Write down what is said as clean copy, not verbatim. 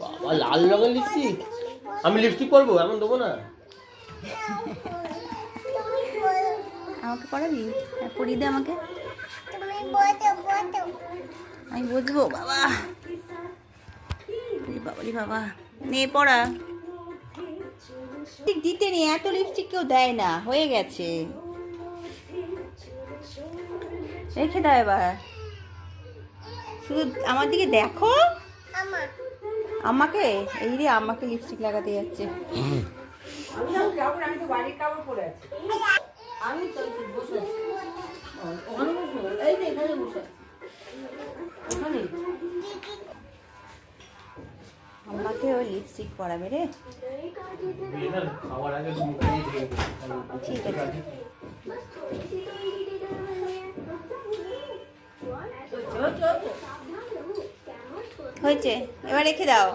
বাবা লাল রঙের লিপস্টিক, আমি লিপস্টিক পরবো, এমন দেবো না। আমাকে পড়াবি? হ্যাঁ, পরিয়ে দে আমাকে। আমি বুঝবো বাবা। বাবারি বাবা, নে পড়া। লিপস্টিক দিতে নেই, এত লিপস্টিক কেউ দেয় না, হয়ে গেছে। রেখে দাও এবার। শুধু আমার দিকে দেখো। আমাকে এই রে, আমাকে লিপস্টিক লাগাতে যাচ্ছে। আমি তো বাড়ির কাপড় পরে আছি। আমি তো বসে আছি। ওখানে বসে, এই যে এখানে বসে আছি। ওখানে আমাকেও লিপস্টিক পরাবে রে। ঠিক আছে, হয়েছে, এবার রেখে দাও।